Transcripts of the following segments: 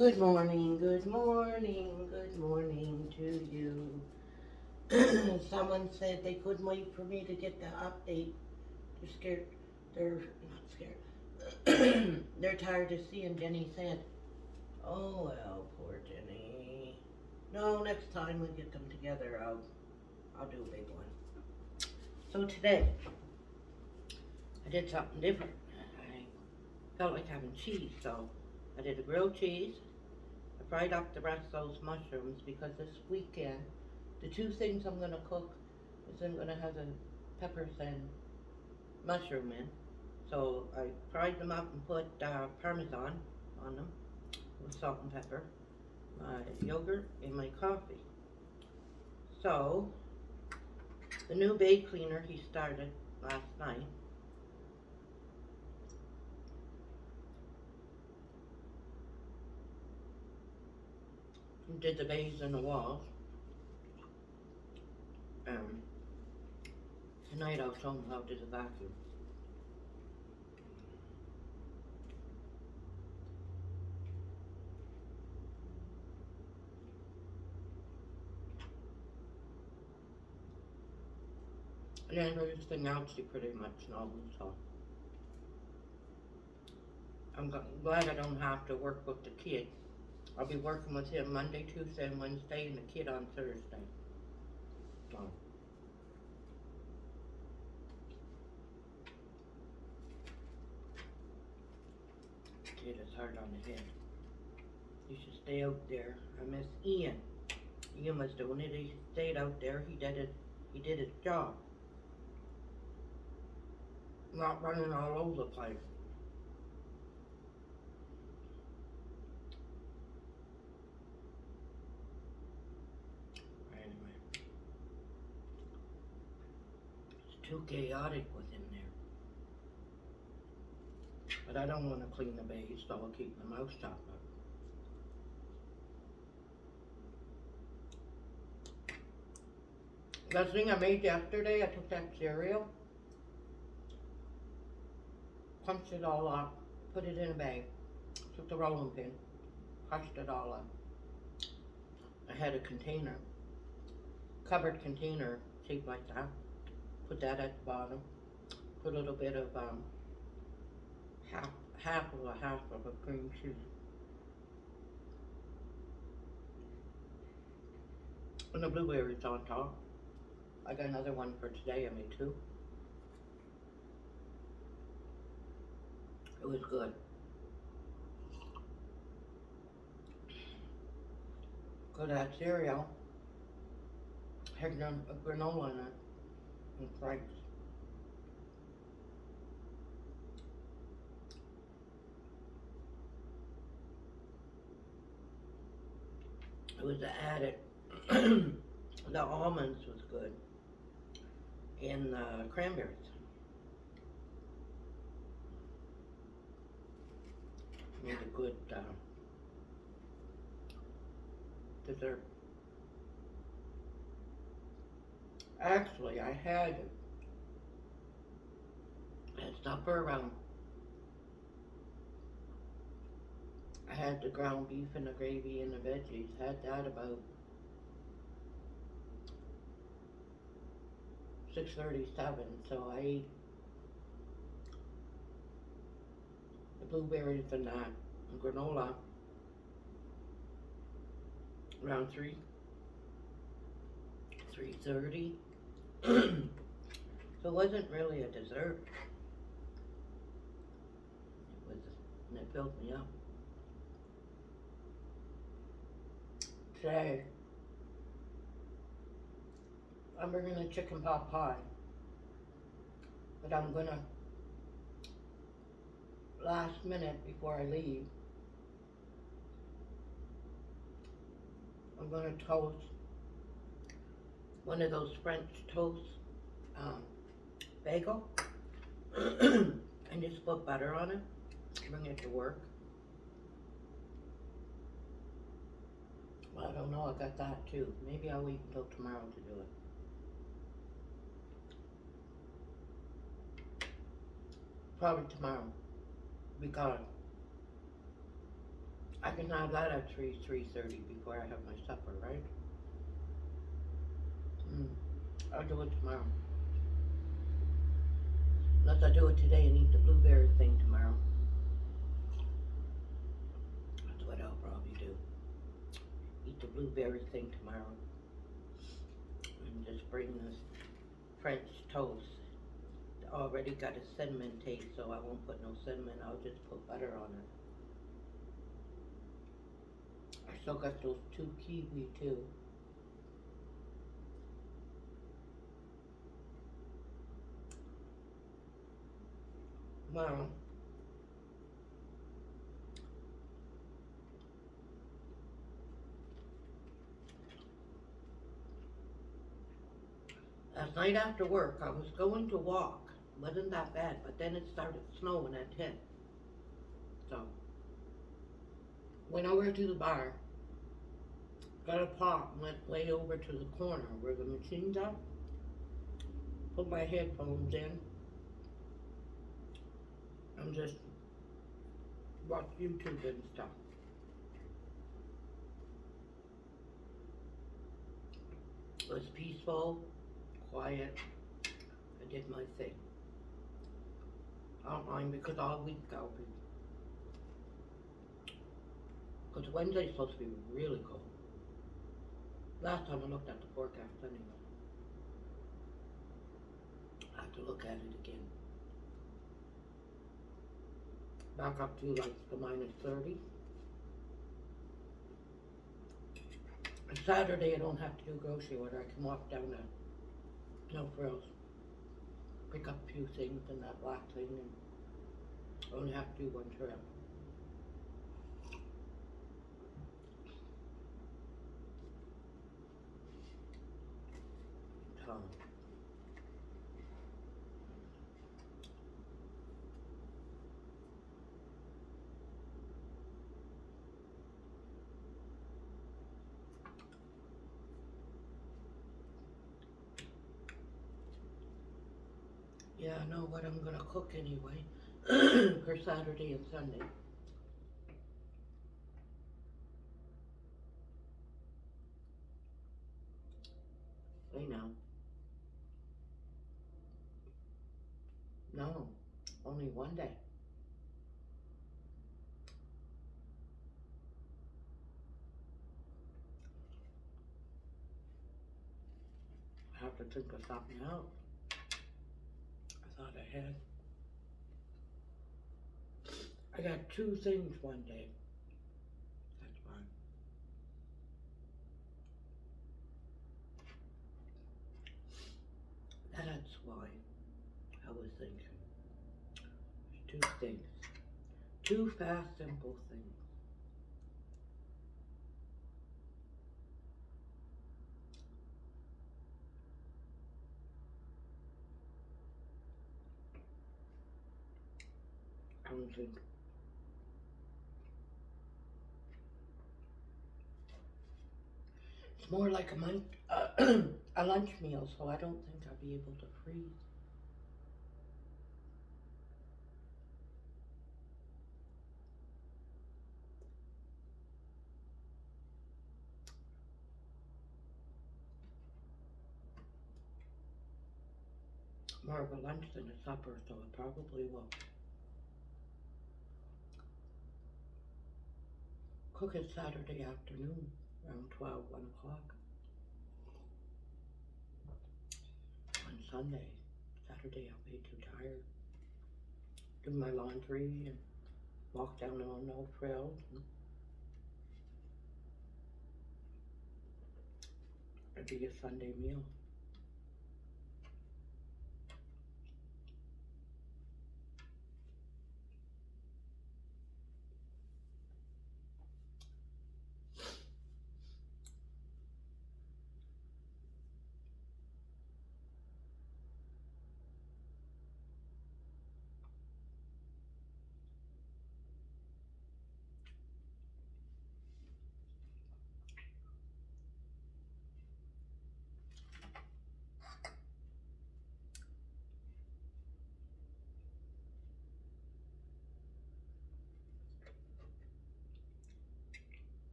Good morning, good morning, good morning to you. Someone said they couldn't wait for me to get the update. They're scared. They're not scared. They're tired of seeing Jenny said. Oh well, poor Jenny. No, next time we get them together, I'll do a big one. So today, I did something different. I felt like having cheese, so I did a grilled cheese. I fried up the rest of those mushrooms because this weekend, the two things I'm going to cook is I'm going to have the peppers and mushroom in. So I fried them up and put Parmesan on them with salt and pepper, my yogurt, and my coffee. So the new bay cleaner he started last night. He did the bays and the walls. Um, Tonight I'll show him how to do the vacuum. And everything else he pretty much knows, so I'm glad I don't have to work with the kid. I'll be working with him Monday, Tuesday, and Wednesday, and the kid on Thursday. So, kid is hard on the head. He should stay out there. I miss Ian. Ian was doing it. He stayed out there. He did it. He did his job. Not running all over the place. Anyway, it's too chaotic with him there. But I don't want to clean the base, so I'll keep my mouth shut. That thing I made yesterday, I took that cereal, punched it all up, put it in a bag, took the rolling pin, crushed it all up. I had a container, covered container shaped like that. Put that at the bottom. Put a little bit of half half of a cream cheese. And the blueberries on top. I got another one for today. I made two. It was good. Cause that cereal had a granola in it and flakes. It was added. The almonds was good, and the cranberries. Made a good dessert. Actually, I had at supper around. I had the ground beef and the gravy and the veggies. Had that about 6:37. So I ate the blueberries and that and granola around 3:30. So it wasn't really a dessert. It was, and it filled me up. Today, I'm bringing a chicken pot pie, but I'm gonna, last minute before I leave, I'm gonna toast one of those French toast bagel and just put butter on it, bring it to work. Well, I don't know, I got that too. Maybe I'll wait until tomorrow to do it. Probably tomorrow, because I can have that at 3:30 before I have my supper, right? Mm. I'll do it tomorrow. Unless I do it today and eat the blueberry thing tomorrow. That's what I'll probably do. Eat the blueberry thing tomorrow. And just bring this French toast. Already got a cinnamon taste, so I won't put no cinnamon. I'll just put butter on it. I still got those 2 kiwi too. Well, last night after work, I was going to walk. Wasn't that bad, but then it started snowing at 10. So, went over to the bar, got a pot, and went way over to the corner where the machines are. Put my headphones in, and just watch YouTube and stuff. It was peaceful, quiet. I did my thing. I don't mind because all week I'll be. Because Wednesday's supposed to be really cold. Last time I looked at the forecast anyway. I have to look at it again. Back up to like the -30. And Saturday I don't have to do grocery order. I can walk down there. No frills. Pick up a few things and that black thing and only have to do one trip. So, yeah, I know what I'm gonna cook anyway for Saturday and Sunday. I know. No, only one day. I have to think of something else. I thought I had. I got 2 things one day. That's fine. That's why I was thinking. 2 things. 2 fast, simple things. I don't think. It's more like a lunch meal, so I don't think I'll be able to freeze. More of a lunch than a supper, so I probably will cook it Saturday afternoon, around 12, 1 o'clock. On Sunday, Saturday I'll be too tired. Do my laundry and walk down on no frills. It'd be a Sunday meal.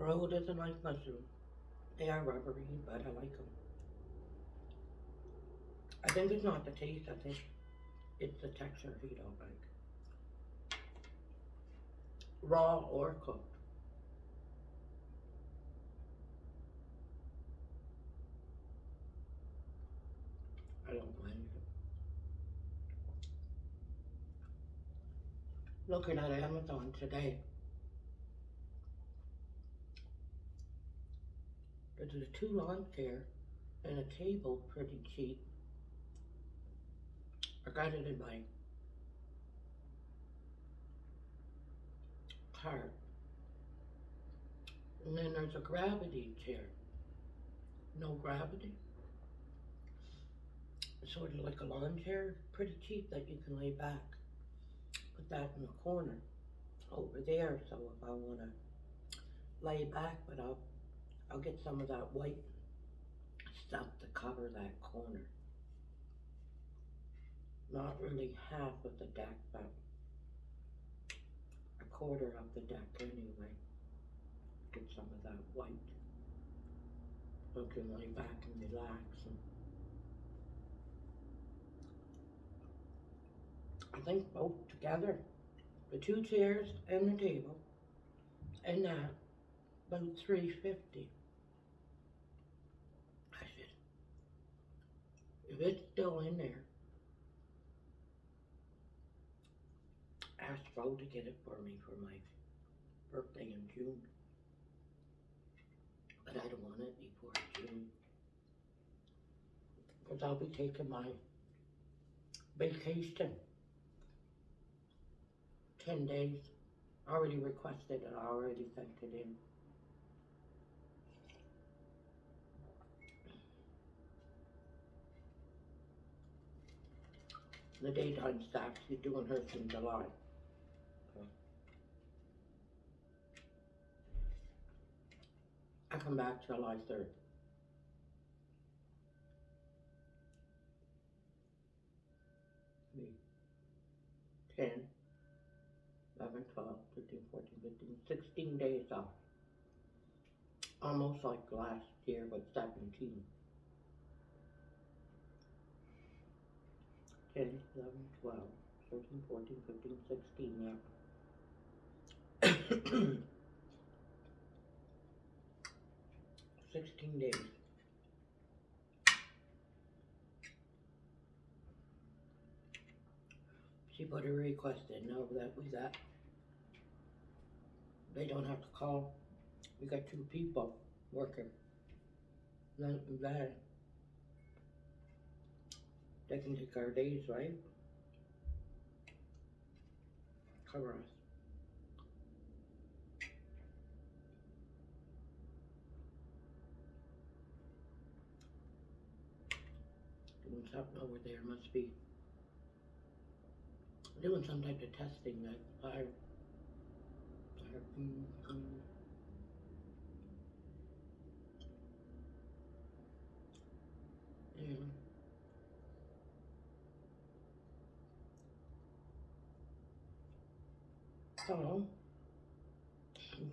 Ro doesn't like mushroom. They are rubbery, but I like them. I think it's not the taste, I think it's the texture he don't like. Raw or cooked. I don't mind it. Looking at Amazon today, there's a 2 lawn chair and a table pretty cheap. I got it in my cart. And then there's a gravity chair. No gravity. Sort of like a lawn chair, pretty cheap that you can lay back. Put that in the corner over there, so if I want to lay back, but I'll get some of that white stuff to cover that corner. Not really half of the deck, but a quarter of the deck anyway. Get some of that white. So I can lay back and relax. And I think both together, the 2 chairs and the table, and that, about $3.50. I said, if it's still in there, ask Bo to get it for me for my birthday in June. But I don't want it before June. Because I'll be taking my vacation. 10 days. I already requested it, I already sent it in. The daytime staff, she's doing hers in July. So I come back July 3rd. Me. 10, 11, 12, 13, 14, 15, 16 days off. Almost like last year with 17. 10, 11, 12, 13, 14, 15, 16, yeah. 16 days. She put a request in now that we got, they don't have to call. We got 2 people working. Not bad. They can take our days, right? Cover us. Doing something over there, must be doing some type of testing that fire. Yeah. So,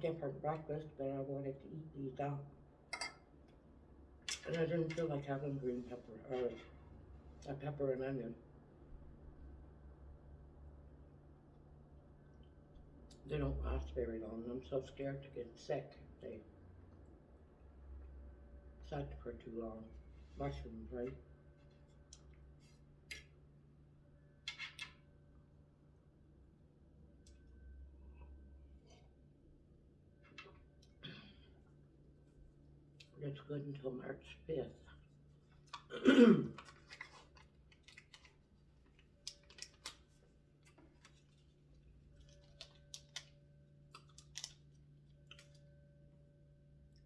different breakfast, but I wanted to eat these out. And I didn't feel like having green pepper, or a pepper and onion. They don't last very long. I'm so scared to get sick if they set for too long. Mushrooms, right? It's good until March 5th.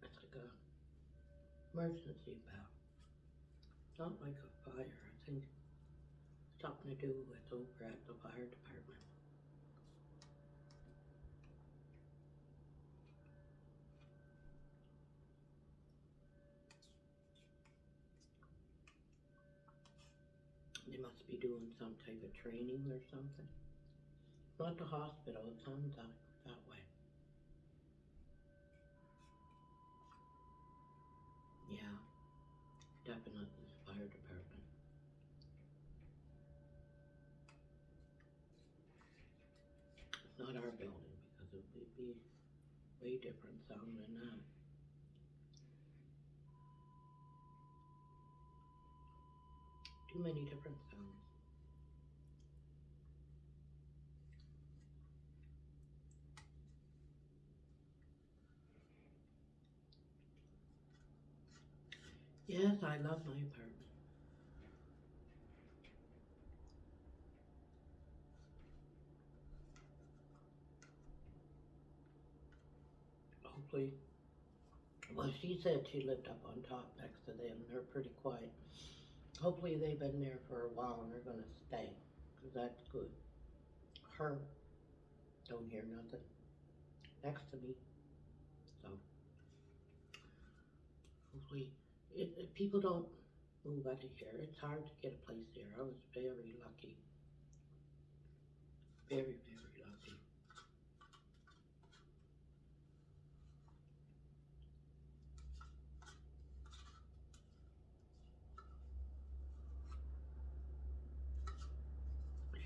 It's like a emergency bell. Not like a fire, I think something to do with over at the fire department. They must be doing some type of training or something. Not the hospital, it sounds like that way. Not our building, because it would be way different sound than that. Too many different sounds. Yes, I love my apartment. Hopefully, well, she said she lived up on top next to them. They're pretty quiet. Hopefully they've been there for a while and they're gonna stay, because that's good. Her, don't hear nothing next to me, so hopefully, if people don't move out of here, it's hard to get a place here. I was very lucky, very lucky.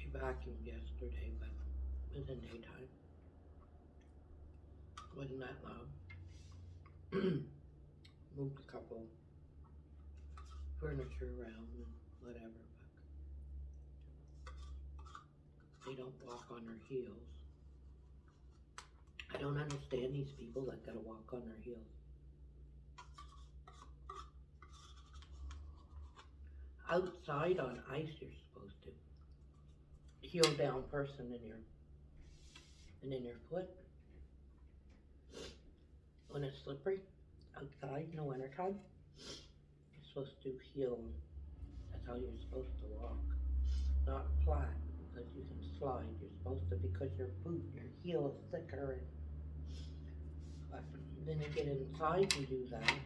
She vacuumed yesterday, but it was in daytime. Wasn't that loud. Moved a couple furniture around and whatever, but they don't walk on their heels. I don't understand these people that gotta walk on their heels. Outside on ice, you're supposed to. Heel down person in your foot. When it's slippery, outside in the wintertime, you're supposed to heel. That's how you're supposed to walk. Not flat, because you can slide. You're supposed to, because your heel is thicker. But then you get inside, you do that.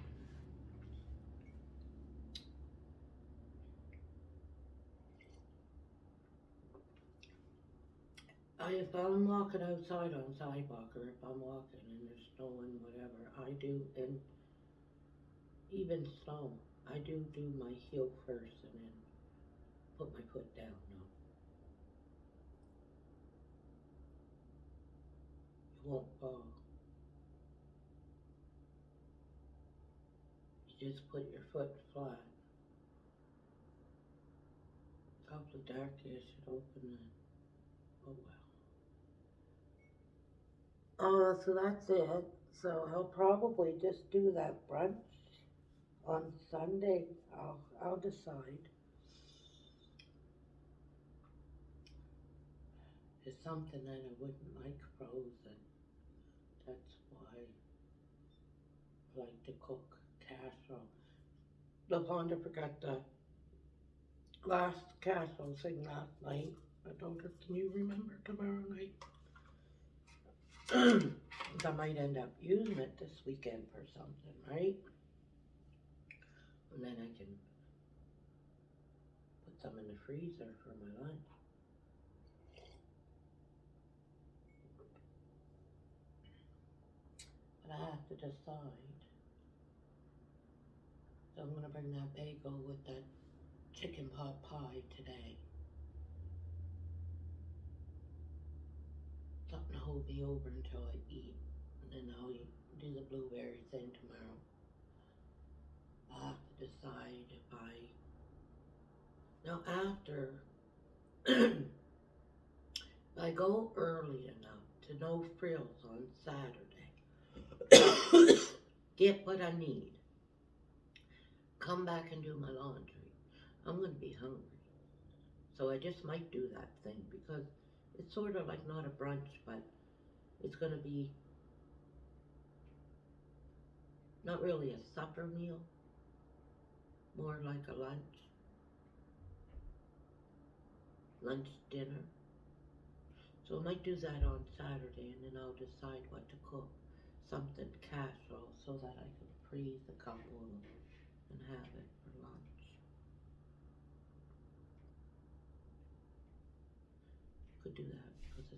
If I'm walking outside on sidewalk, or if I'm walking and there's snow and whatever, I do, and even snow, I do my heel first and then put my foot down. No, you won't fall. You just put your foot flat. It's awfully dark here. I should open it. Oh well. So that's it. So I'll probably just do that brunch on Sunday. I'll decide. It's something that I wouldn't like frozen. That's why I like to cook casserole. LaVonda forgot the last casserole thing last night. I told her, can you remember tomorrow night? I might end up using it this weekend for something, right? And then I can put some in the freezer for my lunch. But I have to decide. So I'm gonna bring that bagel with that chicken pot pie today. Something to hold me over until I eat. And then I'll do the blueberry thing tomorrow. I'll have to decide if now after I go early enough to no frills on Saturday, get what I need, come back and do my laundry, I'm going to be hungry. So I just might do that thing, because it's sort of like not a brunch, but it's going to be not really a supper meal, more like a lunch dinner. So I might do that on Saturday, and then I'll decide what to cook. Something casserole, so that I can freeze a couple and have it for lunch. Could do that, because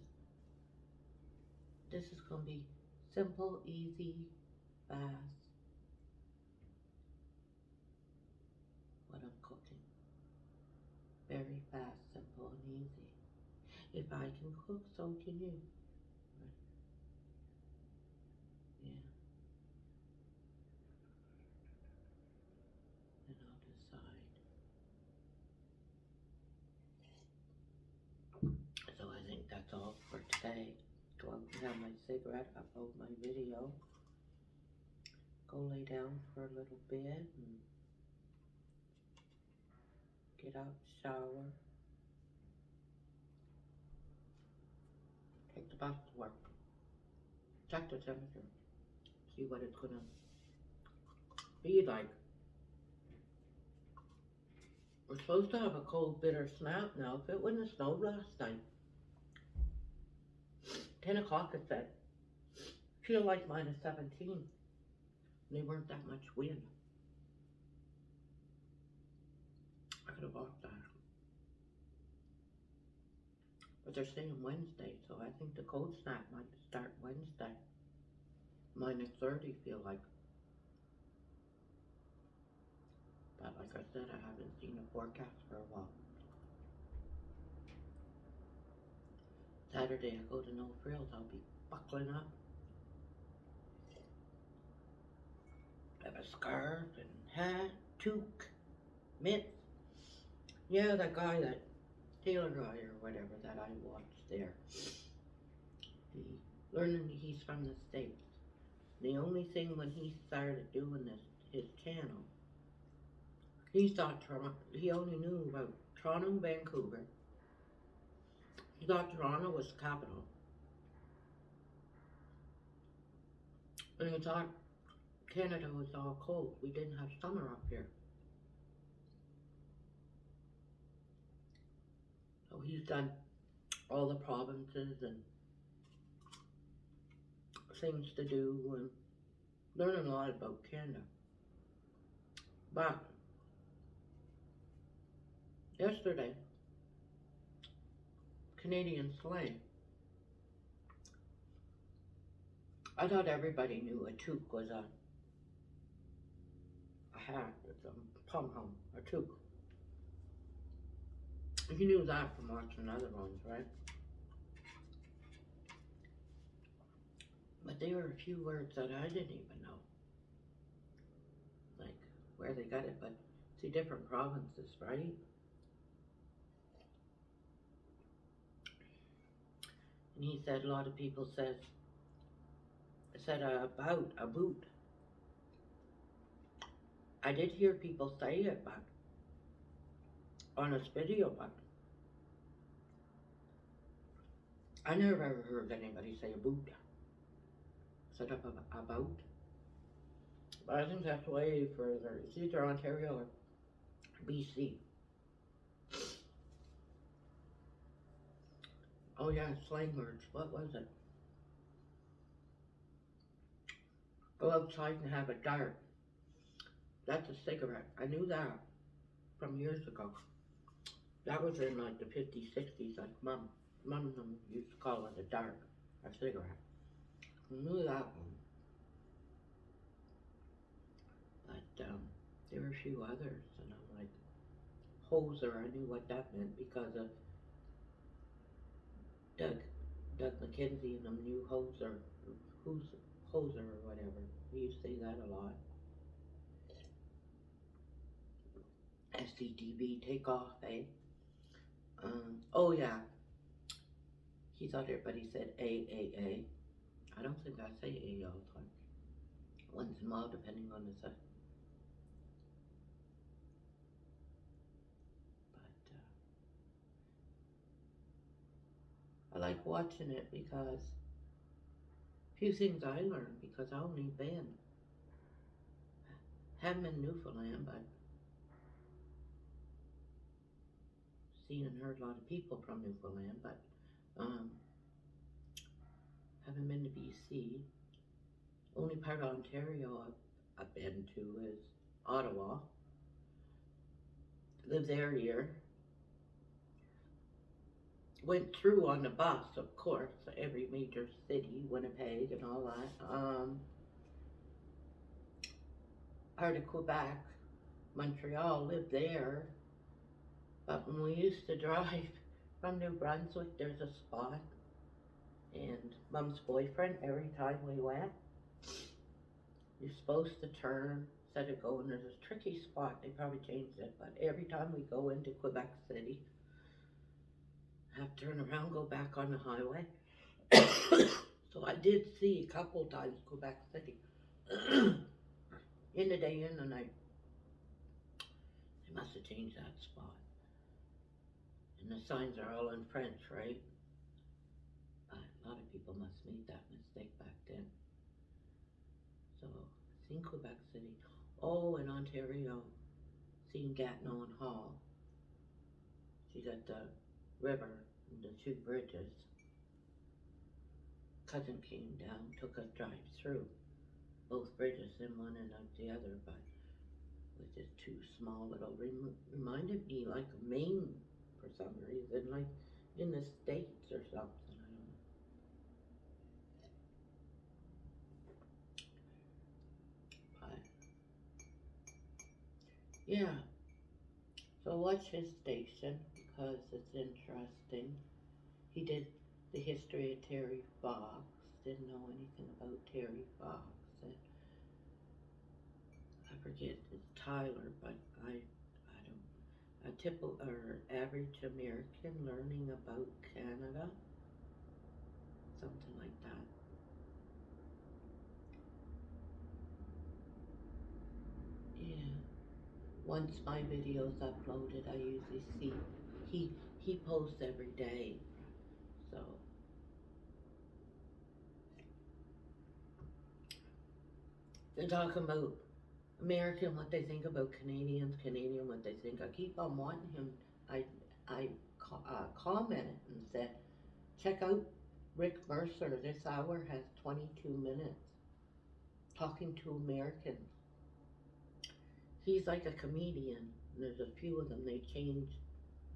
this is going to be simple, easy, fast. What I'm cooking. Very fast, simple, and easy. If I can cook, so can you. day, go out and have my cigarette, upload my video, go lay down for a little bit, and get out, shower, take the bus to work, check the temperature, see what it's gonna be like. We're supposed to have a cold, bitter snap now. If it wouldn't have snowed last night, 10 o'clock it said, feel like -17. And they weren't that much wind. I could have walked that. But they're saying Wednesday, so I think the cold snap might start Wednesday. -30 feel like. But like I said, I haven't seen a forecast for a while. Saturday I go to No Frills, I'll be buckling up. I have a scarf and hat, toque, mitts. Yeah, that guy, that tailor guy or whatever that I watched there. Learning he's from the States. The only thing when he started doing this, his channel, he thought he only knew about Toronto and Vancouver. He thought Toronto was the capital. And he thought Canada was all cold. We didn't have summer up here. So he's done all the provinces and things to do and learning a lot about Canada. But yesterday, Canadian slang. I thought everybody knew a toque was a hat, it's a pom-pom, a toque. You knew that from watching other ones, right? But there were a few words that I didn't even know. Like where they got it, but see, different provinces, right? And he said a lot of people said about a boot. I did hear people say it, but on this video, but I never ever heard anybody say a boot. Set up about. But I think that's way further. It's either Ontario or BC. Oh yeah, slang words. What was it? Go outside and have a dart. That's a cigarette. I knew that from years ago. That was in like the 50s, 60s, like Mom used to call it a dart, a cigarette. I knew that one. But there were a few others, and I'm like, hoser, I knew what that meant because of Doug McKenzie and them knew hoser or whatever. We used to say that a lot. SCTV, take off, eh? Oh yeah. He thought everybody said A. I don't think I say A all the time. Once in a while, depending on the set. But I like watching it because a few things I learned because I only haven't been in Newfoundland, but seen and heard a lot of people from Newfoundland, but haven't been to BC. Only part of Ontario I've been to is Ottawa. Lived there a year. Went through on the bus, of course, every major city, Winnipeg and all that. Part of Quebec, Montreal, lived there. But when we used to drive from New Brunswick, there's a spot, and Mom's boyfriend, every time we went, you're supposed to turn, instead of going, there's this tricky spot, they probably changed it, but every time we go into Quebec City, have to turn around, go back on the highway. So I did see a couple times Quebec City. In the day and the night. They must have changed that spot. And the signs are all in French, right? A lot of people must make that mistake back then. So, seen Quebec City. Oh, in Ontario, seen Gatineau and Hall. She got the river and the two bridges. Cousin came down, took us drive through. Both bridges in one and out the other, but it was just too small. It reminded me like of Maine for some reason, like in the States or something. I don't know. But yeah, so watch his station because it's interesting. He did the history of Terry Fox. Didn't know anything about Terry Fox. And I forget it's Tyler, but I don't. A typical or average American learning about Canada, something like that. Yeah. Once my video's uploaded, I usually see he posts every day, so they're talking about American what they think about Canadians, Canadian what they think. I keep on wanting him. I commented and said, check out Rick Mercer. This hour has 22 minutes talking to Americans. He's like a comedian. There's a few of them. They changed.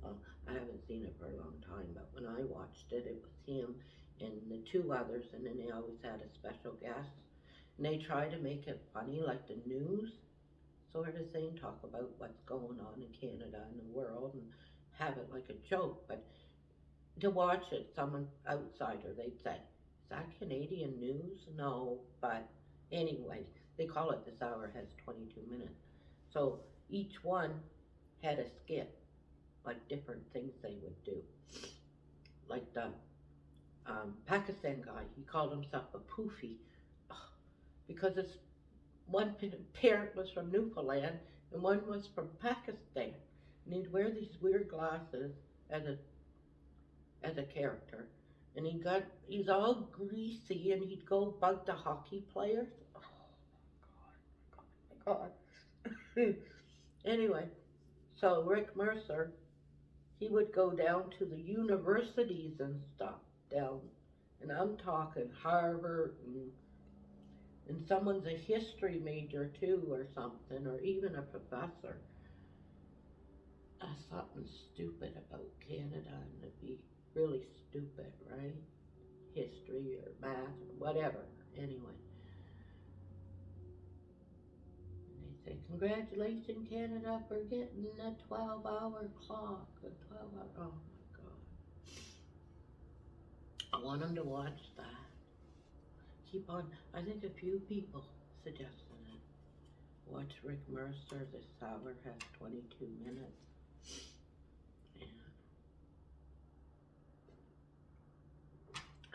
Well, I haven't seen it for a long time, but when I watched it, it was him and the two others, and then they always had a special guest. And they try to make it funny, like the news sort of thing, talk about what's going on in Canada and the world, and have it like a joke. But to watch it, someone outsider, they'd say, "Is that Canadian news?" No, but anyway, they call it This Hour Has 22 Minutes. So each one had a skit, like different things they would do. Like the Pakistan guy, he called himself a poofy because his one parent was from Newfoundland and one was from Pakistan. And he'd wear these weird glasses as a character. And he's all greasy and he'd go bug the hockey players. Oh my God, my God. Anyway, so Rick Mercer, he would go down to the universities and stuff down, and I'm talking Harvard and someone's a history major too or something, or even a professor. Something stupid about Canada and it'd be really stupid, right? History or math or whatever. Anyway. And they say, congratulations Canada for getting a 12-hour clock. A 12-hour, oh my God. I want them to watch that. Keep on, I think a few people suggested it. Watch Rick Mercer, This Hour Has 22 Minutes. Yeah.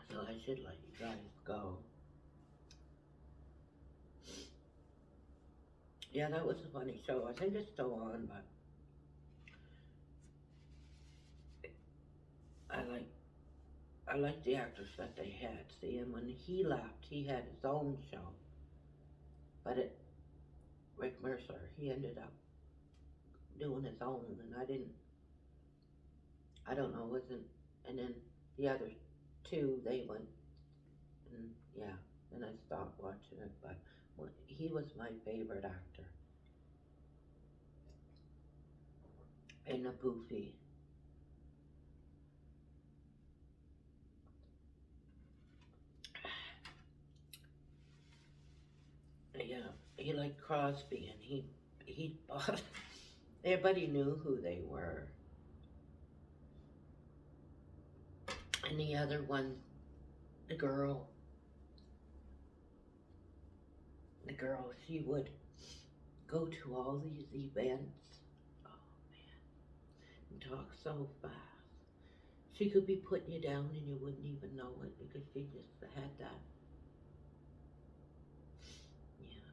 So I should let you guys go. Yeah, that was a funny show. I think it's still on, but I like the actors that they had. See, and when he left, he had his own show. But Rick Mercer, he ended up doing his own, and I don't know, wasn't, and then the other two, they went, and yeah, then I stopped watching it, but he was my favorite actor. And the Poofy. Yeah, he liked Crosby, and he bought, everybody knew who they were. And the other one, the girl, she would go to all these events. Oh man, and talk so fast. She could be putting you down and you wouldn't even know it because she just had that. Yeah.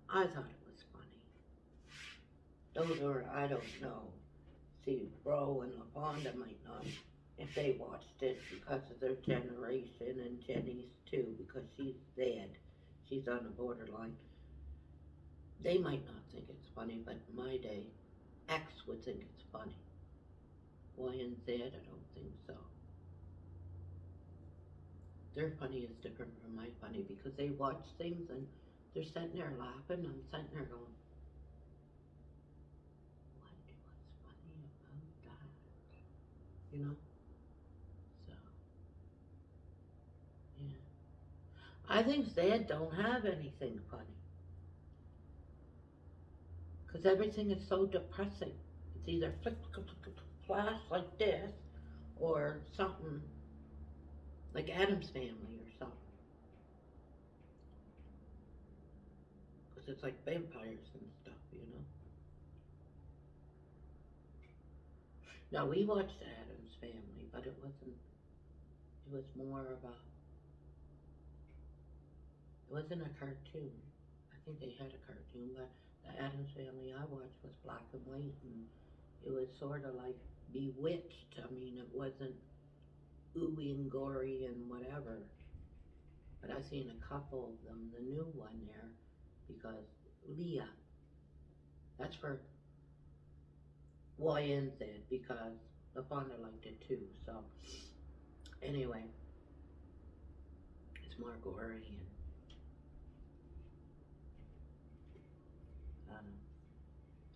I thought it was funny. Those are, I don't know. See, Bro and LaFonda might not if they watched it because of their generation, and Jenny's too because she's dead. She's on the borderline. They might not think it's funny, but in my day, X would think it's funny. Y and Z, I don't think so. Their funny is different from my funny because they watch things and they're sitting there laughing. I'm sitting there going, what's funny about that? You know? So, yeah. I think Zed don't have anything funny because everything is so depressing. It's either flash like this or something like Adam's Family or something. Because it's like vampires and stuff, you know? Now, we watched Adam's Family, but it was more of a, it wasn't a cartoon. I think they had a cartoon, but the Adams Family I watched was black and white, and it was sort of like Bewitched. I mean, it wasn't ooey and gory and whatever. But I've seen a couple of them, the new one there, because Leah, that's for YNZ, because the founder liked it too. So, anyway, it's more gory and I don't know.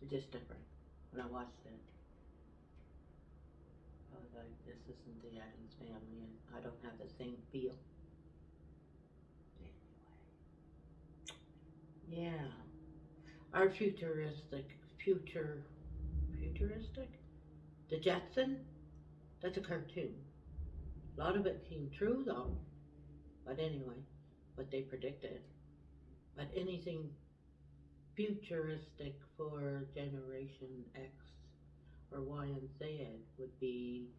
It's just different. When I watched it, I was like, this isn't the Addams Family, and I don't have the same feel. Anyway, yeah. Our futuristic? The Jetson? That's a cartoon. A lot of it came true though. But anyway, what they predicted. But anything futuristic for Generation X or Y and Z would be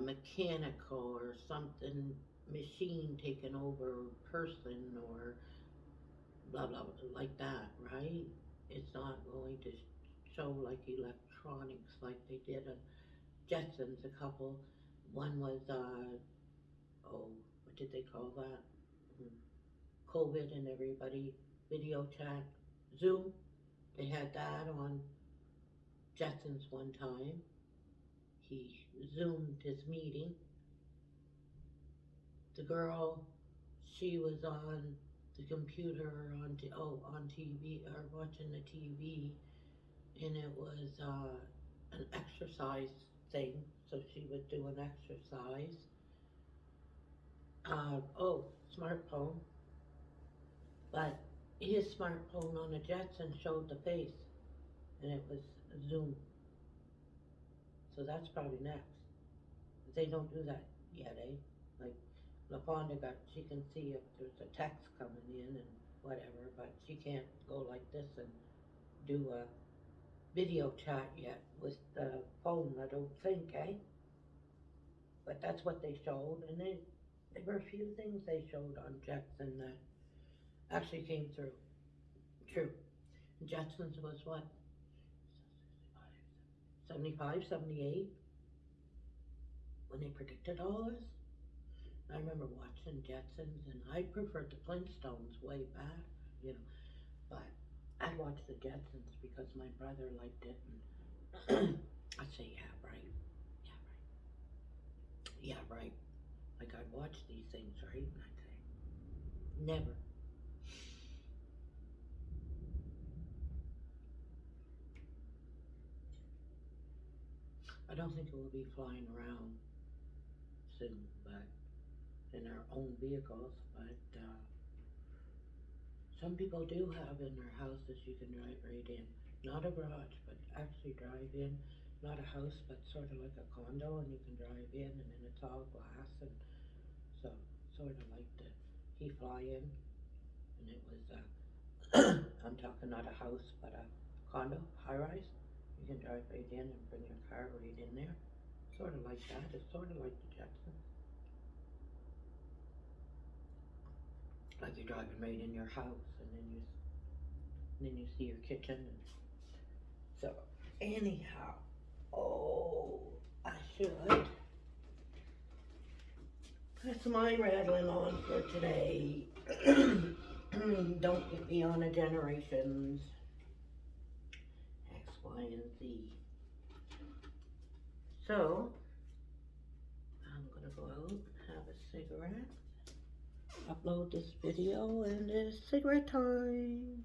mechanical or something, machine taking over person or blah blah blah like that, right? It's not going to show like electronics like they did on Jetsons. A couple, one was oh, what did they call that? COVID and everybody video chat, Zoom. They had that on Jetsons one time. He zoomed his meeting. The girl, she was on the computer on TV or watching the TV, and it was an exercise thing. So she was doing exercise. Oh, smartphone, but his smartphone on the Jetson showed the face, and it was Zoom. So that's probably next. They don't do that yet, eh? Like LaFonda she can see if there's a text coming in and whatever, but she can't go like this and do a video chat yet with the phone, I don't think, eh? But that's what they showed, and there were a few things they showed on Jetson that actually came through. True. Jetsons was what? 75, 78 when they predicted all this? I remember watching Jetsons, and I preferred the Flintstones way back, you know. But I watched the Jetsons because my brother liked it, and I'd say, yeah, right, yeah, right, yeah, right. Like I'd watch these things, right, and I'd say, never. I don't think it will be flying around soon, but in our own vehicles. But some people do have in their houses you can drive right in. Not a garage, but actually drive in. Not a house, but sort of like a condo, and you can drive in, and then it's all glass, and so sort of like the he fly in, and it was I'm talking not a house, but a condo, high rise, You can drive right in and bring your car right in there. Sort of like that. It's sort of like the Jetsons. Like you're driving right in your house, and then you see your kitchen. And so anyhow, oh, I should put my rattling on for today. Don't get me on a generations X, Y, and Z. So I'm gonna go out, have a cigarette, upload this video, and it's cigarette time.